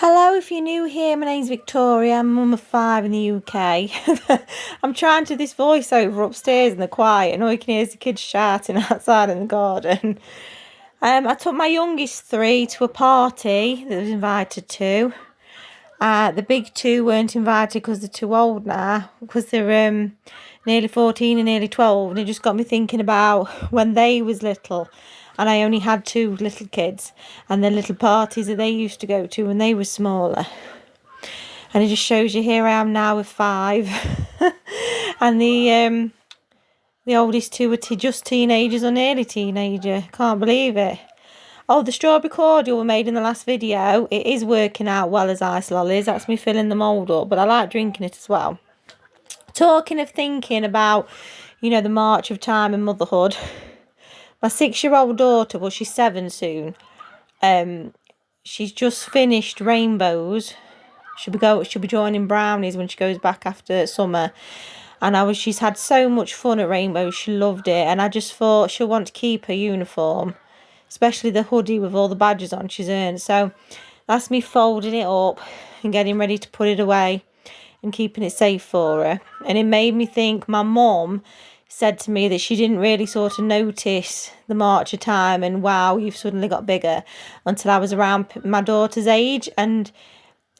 Hello, if you're new here, my name's Victoria. I'm mum of 5 in the UK. I'm trying to do this voiceover upstairs in the quiet, and all you can hear is the kids shouting outside in the garden. I took my youngest 3 to a party that I was invited to. The big 2 weren't invited because they're too old now, because they're nearly 14 and nearly 12, and it just got me thinking about when they was little. And I only had 2 little kids, and the little parties that they used to go to when they were smaller. And it just shows you here I am now with 5, and the oldest 2 are just teenagers or nearly teenager. Can't believe it. Oh, the strawberry cordial we made in the last video, it is working out well as ice lollies. That's me filling the mould up, but I like drinking it as well. Talking of thinking about, the march of time and motherhood. My 6-year-old daughter, well, she's 7 soon. She's just finished Rainbows. She'll be joining Brownies when she goes back after summer. And she's had so much fun at Rainbows. She loved it, and I just thought she'll want to keep her uniform, especially the hoodie with all the badges on she's earned. So that's me folding it up and getting ready to put it away and keeping it safe for her. And it made me think my mum said to me that she didn't really sort of notice the march of time and wow, you've suddenly got bigger, until I was around my daughter's age. And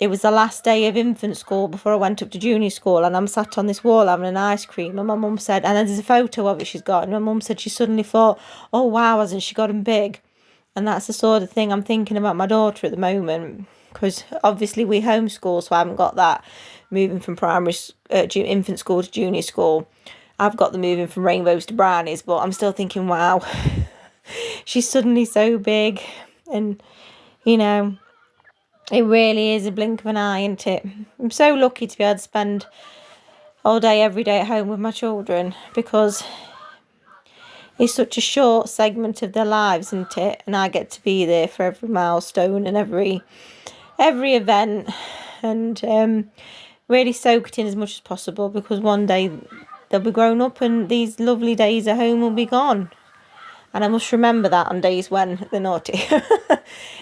it was the last day of infant school before I went up to junior school, and I'm sat on this wall having an ice cream, and my mum said, and there's a photo of it she's got, and my mum said she suddenly thought, oh wow, hasn't she got him big? And that's the sort of thing I'm thinking about my daughter at the moment, because obviously we homeschool, so I haven't got that moving from infant school to junior school. I've got the moving from Rainbows to Brownies, but I'm still thinking, wow, she's suddenly so big. And, it really is a blink of an eye, isn't it? I'm so lucky to be able to spend all day, every day at home with my children, because it's such a short segment of their lives, isn't it? And I get to be there for every milestone and every event, and really soak it in as much as possible, because one day they'll be grown up and these lovely days at home will be gone. And I must remember that on days when they're naughty.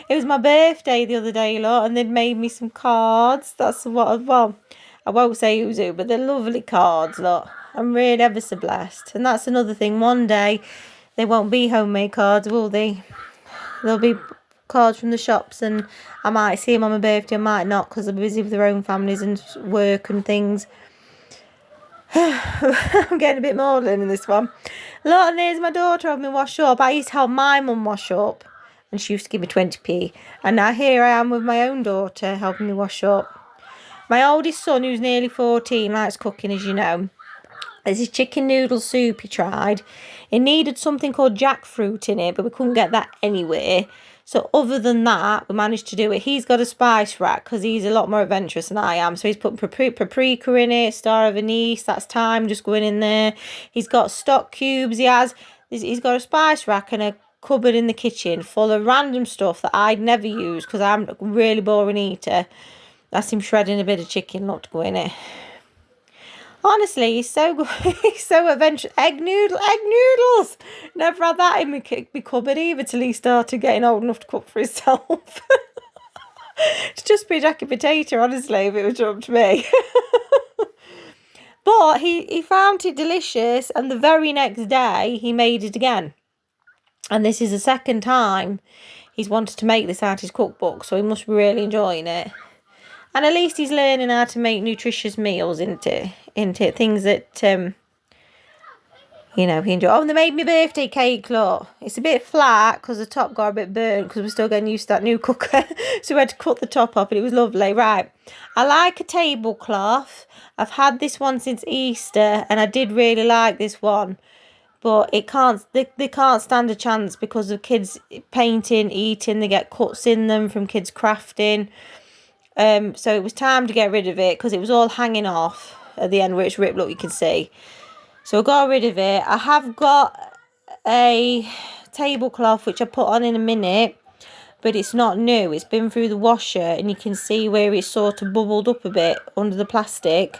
It was my birthday the other day, lot, and they'd made me some cards. That's well, I won't say who's who, but they're lovely cards, lot. I'm really ever so blessed. And that's another thing. One day, they won't be homemade cards, will they? There'll be cards from the shops, and I might see them on my birthday, I might not, because they're busy with their own families and work and things. I'm getting a bit maudlin in this one. Look, and there's my daughter helping me wash up. I used to help my mum wash up, and she used to give me 20p. And now here I am with my own daughter helping me wash up. My oldest son, who's nearly 14, likes cooking, as you know. There's his chicken noodle soup he tried. It needed something called jackfruit in it, but we couldn't get that anywhere. So other than that, we managed to do it. He's got a spice rack because he's a lot more adventurous than I am. So he's put paprika in it, star of anise, that's thyme just going in there. He's got stock cubes. He's got a spice rack and a cupboard in the kitchen full of random stuff that I'd never use because I'm a really boring eater. That's him shredding a bit of chicken, not to go in it. Honestly, he's so good. He's so adventurous. Egg noodles. Never had that in my cupboard either till he started getting old enough to cook for himself. It's just be a jacket potato, honestly, if it was up to me. But he found it delicious, and the very next day he made it again. And this is the second time he's wanted to make this out of his cookbook, so he must be really enjoying it. And at least he's learning how to make nutritious meals, isn't it? Things that, he enjoys. Oh, and they made me birthday cake, look. It's a bit flat because the top got a bit burnt because we're still getting used to that new cooker. So we had to cut the top off, and it was lovely. Right. I like a tablecloth. I've had this one since Easter, and I did really like this one. But they can't stand a chance because of kids painting, eating. They get cuts in them from kids crafting. So it was time to get rid of it because it was all hanging off at the end where it's ripped, look, you can see. So I got rid of it. I have got a tablecloth which I put on in a minute, but it's not new. It's been through the washer, and you can see where it's sort of bubbled up a bit under the plastic.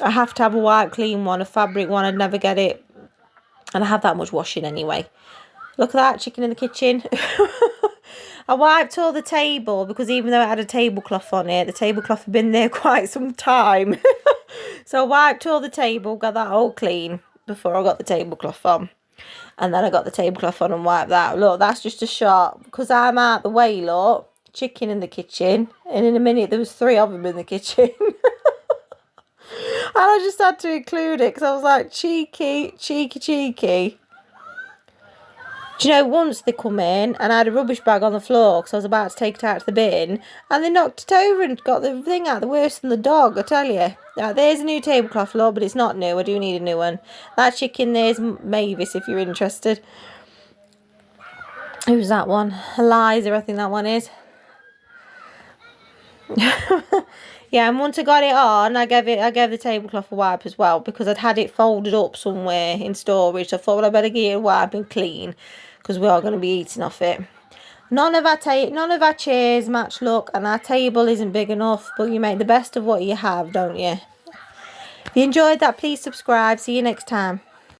I have to have a white clean one, a fabric one. I'd never get it, and I have that much washing anyway. Look at that chicken in the kitchen. I wiped all the table because even though it had a tablecloth on it, the tablecloth had been there quite some time. So I wiped all the table, got that all clean before I got the tablecloth on. And then I got the tablecloth on and wiped that. Look, that's just a shot. Because I'm out the way, look. Chicken in the kitchen. And in a minute, there was 3 of them in the kitchen. And I just had to include it because I was like, cheeky, cheeky, cheeky. Do you know, once they come in and I had a rubbish bag on the floor because I was about to take it out to the bin, and they knocked it over and got the thing out, the worse than the dog, I tell you. Now, there's a new tablecloth, Lord, but it's not new. I do need a new one. That chicken there's Mavis, if you're interested. Who's that one? Eliza, I think that one is. Yeah, and once I got it on, I gave the tablecloth a wipe as well because I'd had it folded up somewhere in storage. So I thought, well, I better give it a wipe and clean because we are going to be eating off it. None of our chairs match look, and our table isn't big enough. But you make the best of what you have, don't you? If you enjoyed that, please subscribe. See you next time.